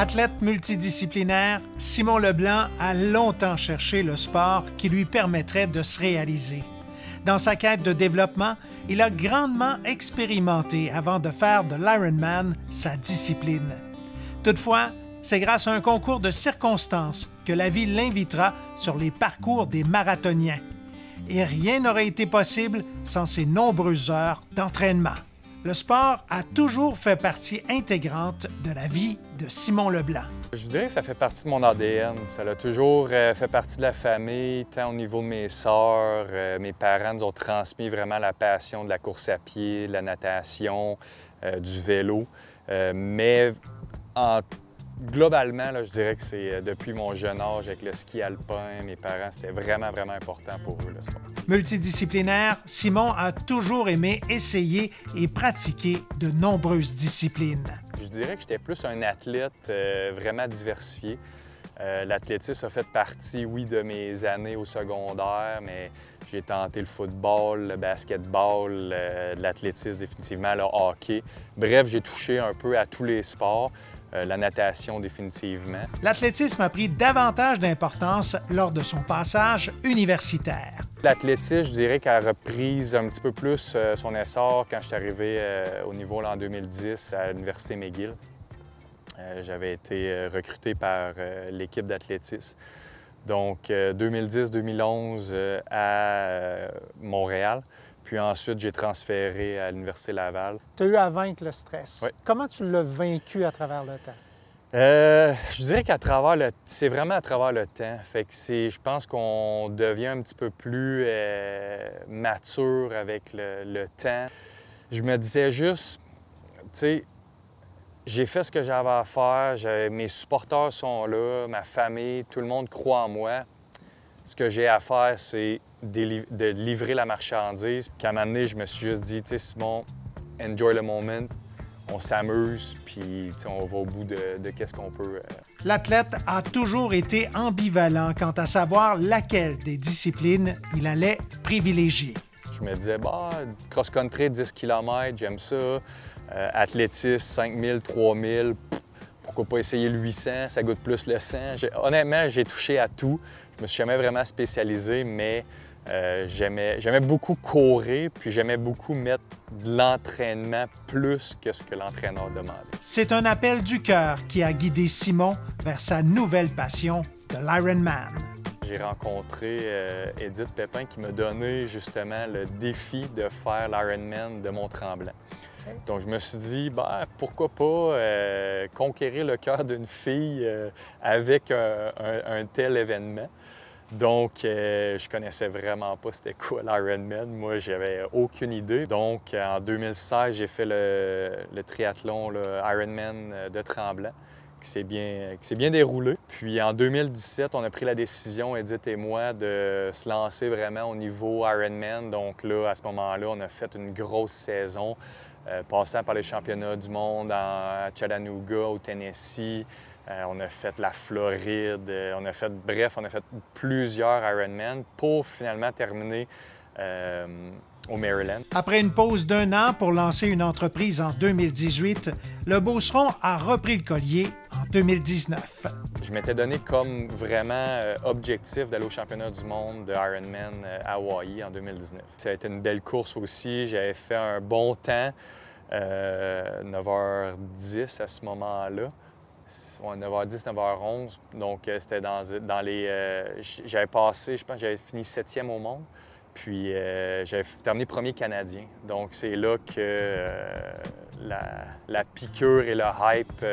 Athlète multidisciplinaire, Simon Leblanc a longtemps cherché le sport qui lui permettrait de se réaliser. Dans sa quête de développement, il a grandement expérimenté avant de faire de l'Ironman sa discipline. Toutefois, c'est grâce à un concours de circonstances que la vie l'invitera sur les parcours des marathoniens. Et rien n'aurait été possible sans ses nombreuses heures d'entraînement. Le sport a toujours fait partie intégrante de la vie de Simon Leblanc. Je dirais que ça fait partie de mon ADN. Ça a toujours fait partie de la famille, tant au niveau de mes sœurs. Mes parents nous ont transmis vraiment la passion de la course à pied, de la natation, du vélo. Globalement, là, je dirais que c'est depuis mon jeune âge avec le ski alpin, mes parents, c'était vraiment important pour eux, le sport. Multidisciplinaire, Simon a toujours aimé essayer et pratiquer de nombreuses disciplines. Je dirais que j'étais plus un athlète vraiment diversifié. L'athlétisme a fait partie, oui, de mes années au secondaire, mais j'ai tenté le football, le basketball, l'athlétisme définitivement, le hockey. Bref, j'ai touché un peu à tous les sports. La natation, définitivement. L'athlétisme a pris davantage d'importance lors de son passage universitaire. L'athlétisme, je dirais qu'elle a repris un petit peu plus son essor quand je suis arrivé au niveau là, en 2010 à l'Université McGill. J'avais été recruté par l'équipe d'athlétisme. Donc, 2010-2011 à Montréal. Puis ensuite, j'ai transféré à l'Université Laval. Tu as eu à vaincre le stress. Oui. Comment tu l'as vaincu à travers le temps? Je dirais c'est vraiment à travers le temps. Fait que je pense qu'on devient un petit peu plus mature avec le temps. Je me disais juste, tu sais, j'ai fait ce que j'avais à faire, mes supporters sont là, ma famille, tout le monde croit en moi. Ce que j'ai à faire, c'est de livrer la marchandise. Puis à un moment donné, je me suis juste dit, tu sais, Simon, enjoy le moment, on s'amuse, puis on va au bout de qu'est-ce qu'on peut. L'athlète a toujours été ambivalent quant à savoir laquelle des disciplines il allait privilégier. Je me disais, cross-country, 10 km, j'aime ça. Athlétisme, 5000, 3000, pourquoi pas essayer le 800, ça goûte plus le 100. Honnêtement, j'ai touché à tout. Je me suis jamais vraiment spécialisé, mais j'aimais beaucoup courir, puis j'aimais beaucoup mettre de l'entraînement plus que ce que l'entraîneur demandait. C'est un appel du cœur qui a guidé Simon vers sa nouvelle passion de l'Ironman. J'ai rencontré Edith Pépin qui m'a donné justement le défi de faire l'Ironman de Mont-Tremblant. Donc, je me suis dit, pourquoi pas conquérir le cœur d'une fille avec un tel événement. Donc, je connaissais vraiment pas c'était quoi l'Ironman. Moi, j'avais aucune idée. Donc, en 2016, j'ai fait le triathlon, le Ironman de Tremblant, qui s'est bien déroulé. Puis, en 2017, on a pris la décision, Edith et moi, de se lancer vraiment au niveau Ironman. Donc là, à ce moment-là, on a fait une grosse saison. Passant par les championnats du monde à Chattanooga, au Tennessee. On a fait la Floride. On a fait plusieurs Ironman pour finalement terminer au Maryland. Après une pause d'1 an pour lancer une entreprise en 2018, le Beauceron a repris le collier en 2019. Je m'étais donné comme vraiment objectif d'aller au championnat du monde de Ironman à Hawaï en 2019. Ça a été une belle course aussi. J'avais fait un bon temps, 9h10 à ce moment-là. 9h10, 9h11. Donc, c'était dans les... j'avais passé, je pense que j'avais fini 7e au monde. Puis, j'avais terminé premier Canadien. Donc, c'est là que la piqûre et le hype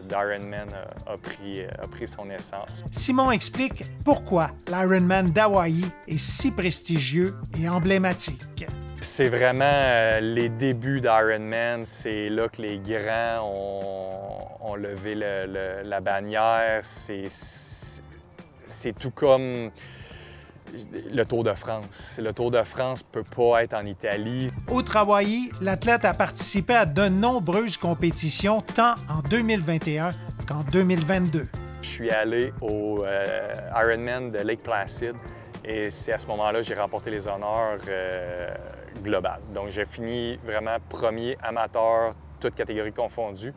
d'Ironman a pris son essence. Simon explique pourquoi l'Ironman d'Hawaï est si prestigieux et emblématique. C'est vraiment les débuts d'Ironman. C'est là que les grands ont levé la bannière. C'est tout comme le Tour de France. Le Tour de France ne peut pas être en Italie. Outre Hawaï, l'athlète a participé à de nombreuses compétitions, tant en 2021 qu'en 2022. Je suis allé au Ironman de Lake Placid et c'est à ce moment-là que j'ai remporté les honneurs globales. Donc, j'ai fini vraiment premier amateur, toutes catégories confondues.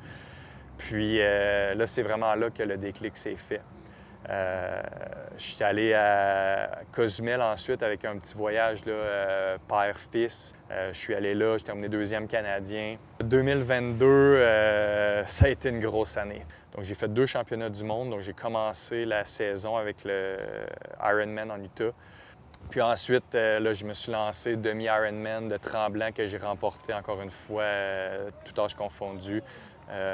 Puis là, c'est vraiment là que le déclic s'est fait. Je suis allé à Cozumel ensuite avec un petit voyage père-fils. Je suis allé là, j'ai terminé 2e Canadien. 2022, ça a été une grosse année. Donc j'ai fait 2 championnats du monde. Donc j'ai commencé la saison avec le Ironman en Utah. Puis ensuite, là, je me suis lancé demi-Ironman de Tremblant que j'ai remporté encore une fois, tout âge confondu,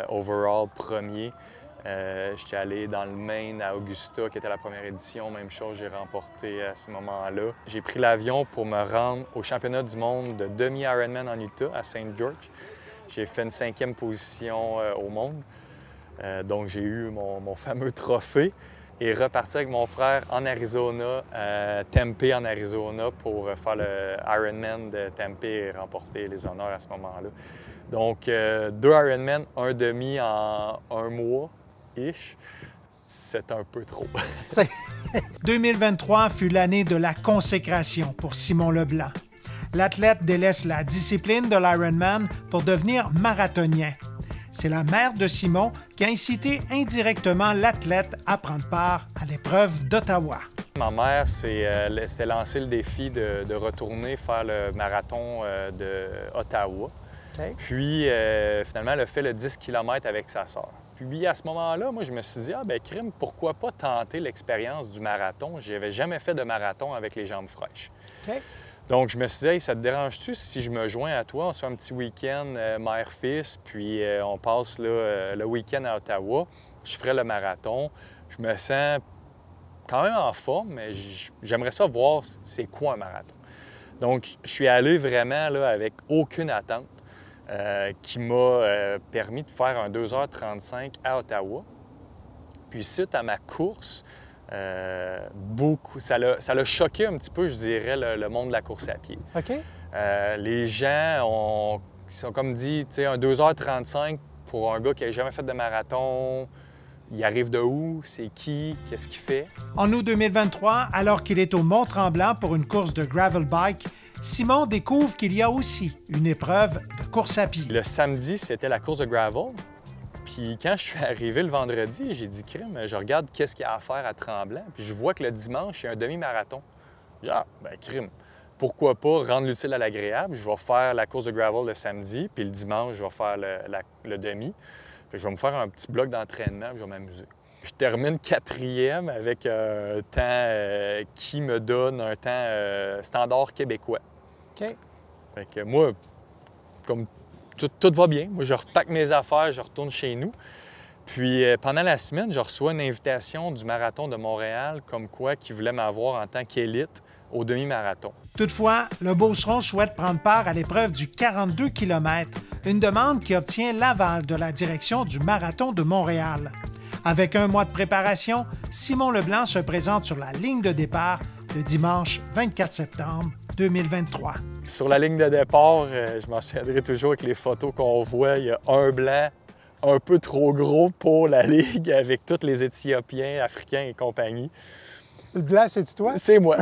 overall premier. J'étais allé dans le Maine à Augusta, qui était la première édition. Même chose, j'ai remporté à ce moment-là. J'ai pris l'avion pour me rendre au championnat du monde de demi-Ironman en Utah, à St. George. J'ai fait une 5e position au monde. Donc, j'ai eu mon fameux trophée et reparti avec mon frère en Arizona, à Tempe, en Arizona, pour faire le Ironman de Tempe et remporter les honneurs à ce moment-là. Donc, 2 Ironman, un demi en 1 mois-ish. C'est un peu trop. 2023 fut l'année de la consécration pour Simon Leblanc. L'athlète délaisse la discipline de l'Ironman pour devenir marathonien. C'est la mère de Simon qui a incité indirectement l'athlète à prendre part à l'épreuve d'Ottawa. Ma mère s'était lancé le défi de retourner faire le marathon d'Ottawa. Okay. Puis, finalement, elle a fait le 10 km avec sa sœur. Puis, à ce moment-là, moi, je me suis dit, crime, pourquoi pas tenter l'expérience du marathon? Je n'avais jamais fait de marathon avec les jambes fraîches. Okay. Donc, je me suis dit, hey, ça te dérange-tu si je me joins à toi? On se fait un petit week-end mère-fils, puis on passe là, le week-end à Ottawa. Je ferai le marathon. Je me sens quand même en forme, mais j'aimerais ça voir c'est quoi un marathon. Donc, je suis allé vraiment là, avec aucune attente qui m'a permis de faire un 2h35 à Ottawa. Puis, suite à ma course, ça l'a choqué un petit peu, je dirais, le monde de la course à pied. OK. Les gens sont comme dit, tu sais, un 2h35 pour un gars qui n'a jamais fait de marathon, il arrive de où? C'est qui? Qu'est-ce qu'il fait? En août 2023, alors qu'il est au Mont-Tremblant pour une course de gravel bike, Simon découvre qu'il y a aussi une épreuve de course à pied. Le samedi, c'était la course de gravel. Puis quand je suis arrivé le vendredi, j'ai dit, crime, je regarde qu'est-ce qu'il y a à faire à Tremblant. Puis je vois que le dimanche, il y a un demi-marathon. J'ai dit, crime, pourquoi pas rendre l'utile à l'agréable? Je vais faire la course de gravel le samedi, puis le dimanche, je vais faire le demi. Fait que je vais me faire un petit bloc d'entraînement, puis je vais m'amuser. Je termine 4e avec un temps qui me donne un temps standard québécois. OK. Fait que moi, comme tout va bien. Moi, je repack mes affaires, je retourne chez nous. Puis pendant la semaine, je reçois une invitation du Marathon de Montréal, comme quoi qu'ils voulaient m'avoir en tant qu'élite au demi-marathon. Toutefois, le Beauceron souhaite prendre part à l'épreuve du 42 km, une demande qui obtient l'aval de la direction du Marathon de Montréal. Avec 1 mois de préparation, Simon Leblanc se présente sur la ligne de départ le dimanche 24 septembre 2023. Sur la ligne de départ, je m'en souviendrai toujours avec les photos qu'on voit, il y a un blanc un peu trop gros pour la ligue avec tous les Éthiopiens, Africains et compagnie. Le blanc, c'est-tu toi? C'est moi.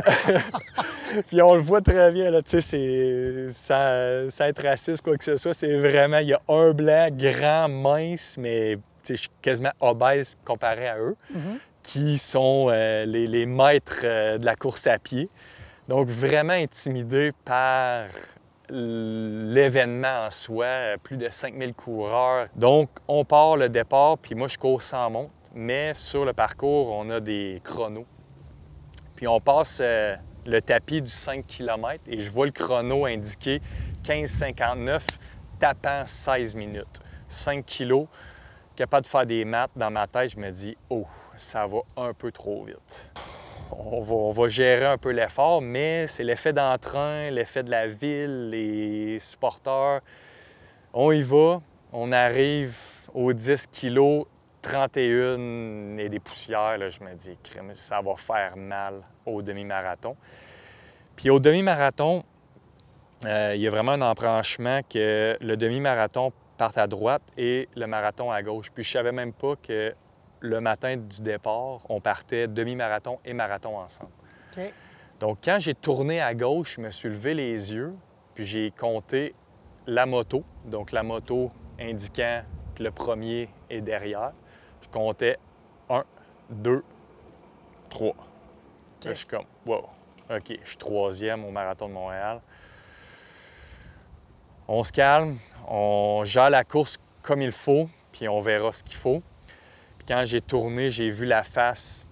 Puis on le voit très bien, là, tu sais, sans être raciste, quoi que ce soit, c'est vraiment, il y a un blanc grand, mince, mais je suis quasiment obèse comparé à eux, qui sont les maîtres de la course à pied. Donc, vraiment intimidé par l'événement en soi, plus de 5000 coureurs. Donc, on part le départ, puis moi, je cours sans montre, mais sur le parcours, on a des chronos. Puis on passe le tapis du 5 km et je vois le chrono indiquer 15,59, tapant 16 minutes. 5 kilos, capable de faire des maths. Dans ma tête, je me dis « Oh, ça va un peu trop vite ». On va gérer un peu l'effort, mais c'est l'effet d'entrain, l'effet de la ville, les supporters. On y va, on arrive aux 10 kilos, 31 et des poussières. Là, je me dis, ça va faire mal au demi-marathon. Puis au demi-marathon, il y a vraiment un embranchement que le demi-marathon parte à droite et le marathon à gauche. Puis je savais même pas que le matin du départ, on partait demi-marathon et marathon ensemble. Okay. Donc, quand j'ai tourné à gauche, je me suis levé les yeux, puis j'ai compté la moto. Donc, la moto indiquant que le premier est derrière. Je comptais 1, 2, 3. Okay. Là, je suis comme, wow, OK, je suis 3e au Marathon de Montréal. On se calme, on gère la course comme il faut, puis on verra ce qu'il faut. Puis quand j'ai tourné, j'ai vu la face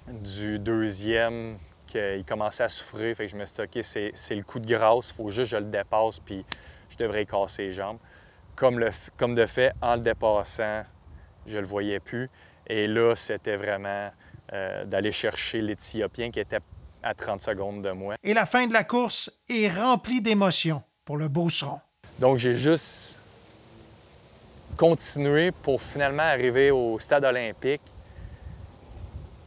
du 2e qu'il commençait à souffrir. Fait que je me suis dit, OK, c'est le coup de grâce, il faut juste que je le dépasse, puis je devrais y casser les jambes. Comme de fait, en le dépassant, je le voyais plus. Et là, c'était vraiment d'aller chercher l'Éthiopien qui était à 30 secondes de moi. Et la fin de la course est remplie d'émotions pour le Beauceron. Donc, j'ai juste continué pour finalement arriver au stade olympique,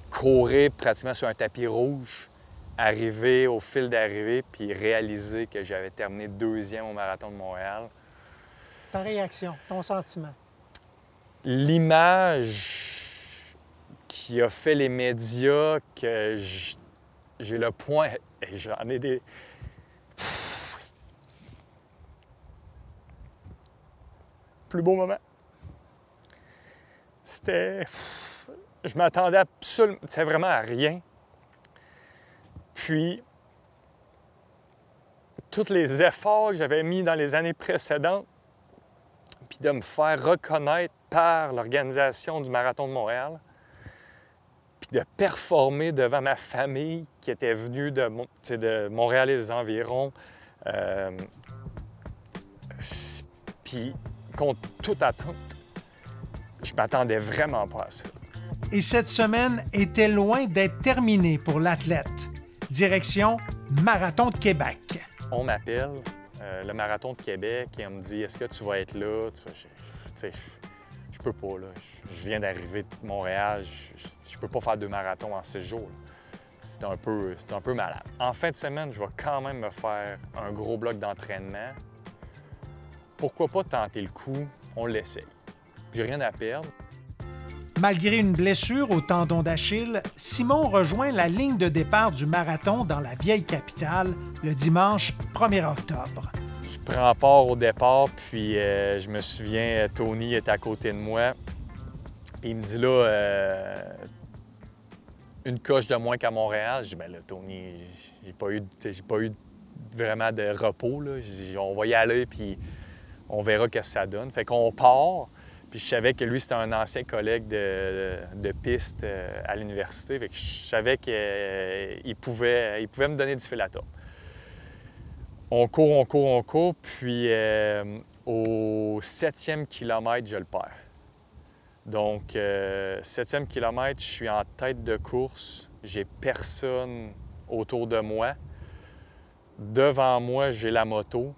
courir pratiquement sur un tapis rouge, arriver au fil d'arrivée, puis réaliser que j'avais terminé 2e au Marathon de Montréal. Ta réaction, ton sentiment? L'image qui a fait les médias, que j'ai le point, et j'en ai des... Plus beau moment. C'était... Je m'attendais absolument... C'était vraiment à rien. Puis, tous les efforts que j'avais mis dans les années précédentes, puis de me faire reconnaître par l'organisation du Marathon de Montréal, puis de performer devant ma famille qui était venue de Montréal et des environs. Puis, contre toute attente, je m'attendais vraiment pas à ça. Et cette semaine était loin d'être terminée pour l'athlète. Direction Marathon de Québec. On m'appelle, le Marathon de Québec, et on me dit « Est-ce que tu vas être là? » Je peux pas, là. Je viens d'arriver de Montréal, je peux pas faire 2 marathons en 6 jours. C'est un peu malade. En fin de semaine, je vais quand même me faire un gros bloc d'entraînement. Pourquoi pas tenter le coup? On l'essaye. J'ai rien à perdre. Malgré une blessure au tendon d'Achille, Simon rejoint la ligne de départ du marathon dans la vieille capitale le dimanche 1er octobre. Je prends part au départ, puis je me souviens, Tony était à côté de moi. Puis il me dit là, une coche de moins qu'à Montréal. Je dis, bien là, Tony, j'ai pas eu vraiment de repos, là. On va y aller, puis on verra ce que ça donne. Fait qu'on part. Puis je savais que lui, c'était un ancien collègue de piste à l'université. Fait que je savais qu'il pouvait me donner du fil à top. On court. Puis au 7e kilomètre, je le perds. Donc, 7e kilomètre, je suis en tête de course. J'ai personne autour de moi. Devant moi, j'ai la moto.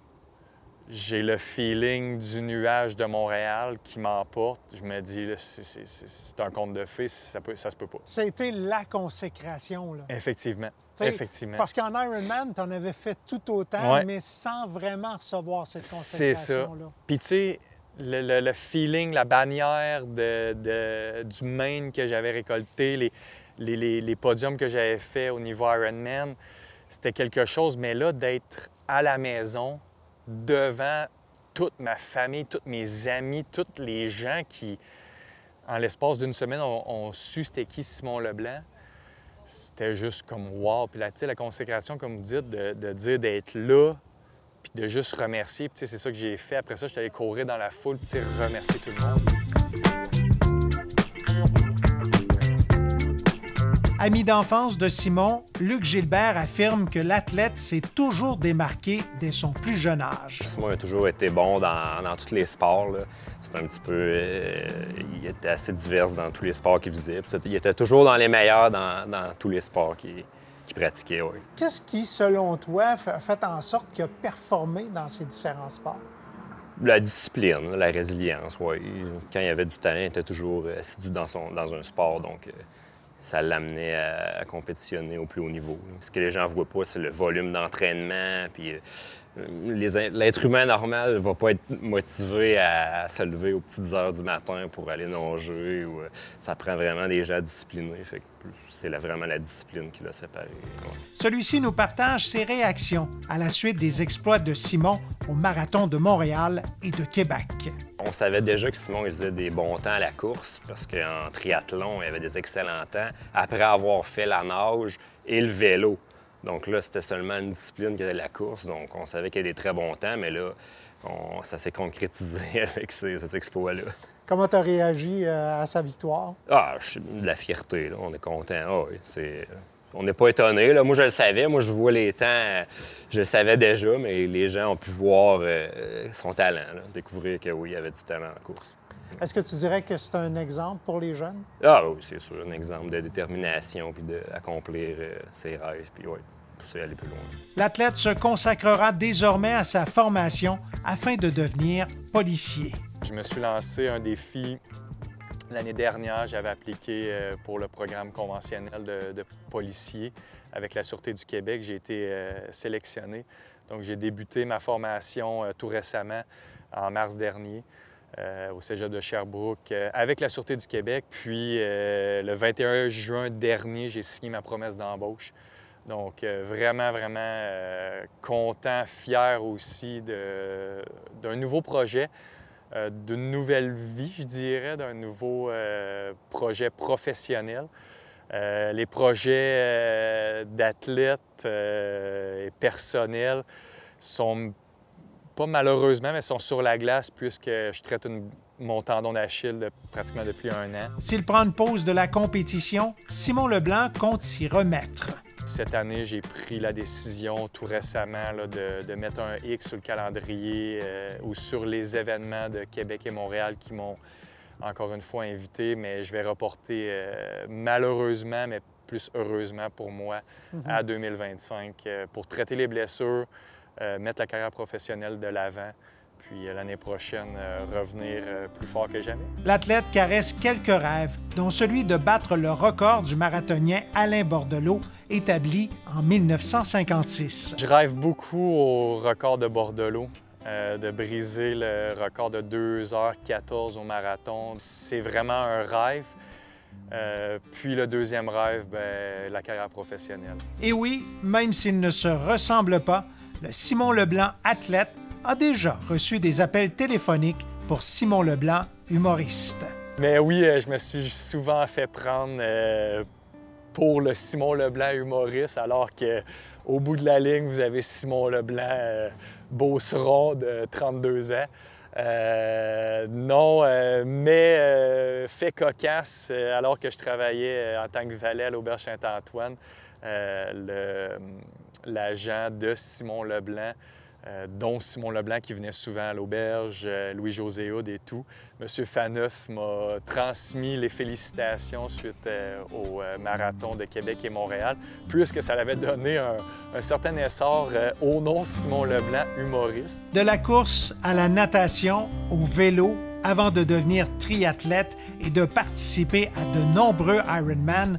J'ai le feeling du nuage de Montréal qui m'emporte. Je me dis, là, c'est un conte de fées, ça se peut pas. Ça a été la consécration, là. Effectivement. T'sais, Effectivement. Parce qu'en Ironman, tu en avais fait tout autant, Ouais. mais sans vraiment recevoir cette C'est ça. consécration-là. Puis, tu sais, le feeling, la bannière du Maine que j'avais récolté, les podiums que j'avais faits au niveau Ironman, c'était quelque chose. Mais là, d'être à la maison, devant toute ma famille, tous mes amis, tous les gens qui, en l'espace d'une semaine, ont su c'était qui Simon Leblanc, c'était juste comme wow. Puis là, tu sais, la consécration, comme vous dites, de dire d'être là, puis de juste remercier. Puis tu sais, c'est ça que j'ai fait. Après ça, je suis allé courir dans la foule, puis remercier tout le monde. Ami d'enfance de Simon, Luc Gilbert affirme que l'athlète s'est toujours démarqué dès son plus jeune âge. Simon a toujours été bon dans tous les sports. C'est un petit peu... il était assez divers dans tous les sports qu'il faisait. Il était toujours dans les meilleurs dans tous les sports qu'il pratiquait. Oui. Qu'est-ce qui, selon toi, a fait en sorte qu'il a performé dans ces différents sports? La discipline, la résilience, oui. Quand il y avait du talent, il était toujours assidu dans un sport. Donc, ça l'amenait à compétitionner au plus haut niveau. Ce que les gens ne voient pas, c'est le volume d'entraînement, puis L'être humain normal ne va pas être motivé à se lever aux petites heures du matin pour aller nager. Ça prend vraiment des gens disciplinés. Fait que c'est vraiment la discipline qui l'a séparé. Ouais. Celui-ci nous partage ses réactions à la suite des exploits de Simon au Marathon de Montréal et de Québec. On savait déjà que Simon faisait des bons temps à la course parce qu'en triathlon, il avait des excellents temps après avoir fait la nage et le vélo. Donc là, c'était seulement une discipline qui était la course. Donc on savait qu'il y avait des très bons temps, mais là, ça s'est concrétisé avec ces exploits-là. Comment tu as réagi à sa victoire? Ah, de la fierté, là. On est content. Ah, oui, on n'est pas étonné. Moi, je le savais. Moi, je vois les temps. Je le savais déjà, mais les gens ont pu voir son talent, là. Découvrir que oui, il y avait du talent en course. Est-ce que tu dirais que c'est un exemple pour les jeunes? Ah oui, c'est sûr. Un exemple de détermination puis d'accomplir ses rêves. Puis oui, pousser à aller plus loin. L'athlète se consacrera désormais à sa formation afin de devenir policier. Je me suis lancé un défi l'année dernière. J'avais appliqué pour le programme conventionnel de policier avec la Sûreté du Québec. J'ai été sélectionné. Donc, j'ai débuté ma formation tout récemment, en mars dernier, au Cégep de Sherbrooke, avec la Sûreté du Québec. Puis, le 21 juin dernier, j'ai signé ma promesse d'embauche. Donc, vraiment, vraiment content, fier aussi d'un nouveau projet. D'une nouvelle vie, je dirais, d'un nouveau projet professionnel. Les projets d'athlètes et personnels sont pas malheureusement, mais sont sur la glace puisque je traite mon tendon d'Achille pratiquement depuis 1 an. S'il prend une pause de la compétition, Simon Leblanc compte s'y remettre. Cette année, j'ai pris la décision tout récemment là, de mettre un X sur le calendrier ou sur les événements de Québec et Montréal qui m'ont encore une fois invité, mais je vais reporter malheureusement, mais plus heureusement pour moi, à 2025 pour traiter les blessures, mettre la carrière professionnelle de l'avant, puis l'année prochaine, revenir plus fort que jamais. L'athlète caresse quelques rêves, dont celui de battre le record du marathonien Alain Bordelot, établi en 1956. Je rêve beaucoup au record de Bordelot, de briser le record de 2h14 au marathon. C'est vraiment un rêve. Puis le deuxième rêve, la carrière professionnelle. Et oui, même s'il ne se ressemble pas, le Simon Leblanc athlète a déjà reçu des appels téléphoniques pour Simon Leblanc humoriste. Mais oui, je me suis souvent fait prendre pour le Simon Leblanc humoriste, alors qu'au bout de la ligne, vous avez Simon Leblanc beauceron de 32 ans. Mais fait cocasse, alors que je travaillais en tant que valet à l'Auberge Saint-Antoine, l'agent de Simon Leblanc, dont Simon Leblanc qui venait souvent à l'auberge, Louis-José Houd et tout. Monsieur Faneuf m'a transmis les félicitations suite au marathon de Québec et Montréal, puisque ça avait donné un certain essor au nom Simon Leblanc humoriste. De la course à la natation, au vélo, avant de devenir triathlète et de participer à de nombreux Ironman,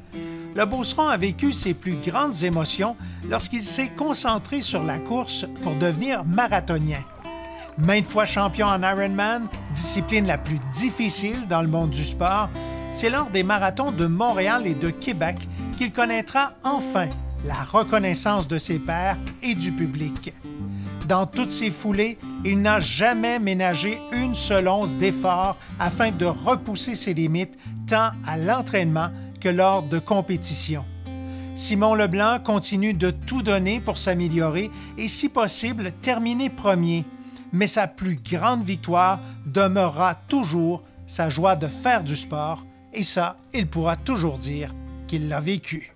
le Beauceron a vécu ses plus grandes émotions lorsqu'il s'est concentré sur la course pour devenir marathonien. Maintes fois champion en Ironman, discipline la plus difficile dans le monde du sport, c'est lors des marathons de Montréal et de Québec qu'il connaîtra enfin la reconnaissance de ses pairs et du public. Dans toutes ses foulées, il n'a jamais ménagé une seule once d'effort afin de repousser ses limites tant à l'entraînement que lors de compétitions. Simon Leblanc continue de tout donner pour s'améliorer et, si possible, terminer premier. Mais sa plus grande victoire demeurera toujours sa joie de faire du sport, et ça, il pourra toujours dire qu'il l'a vécu.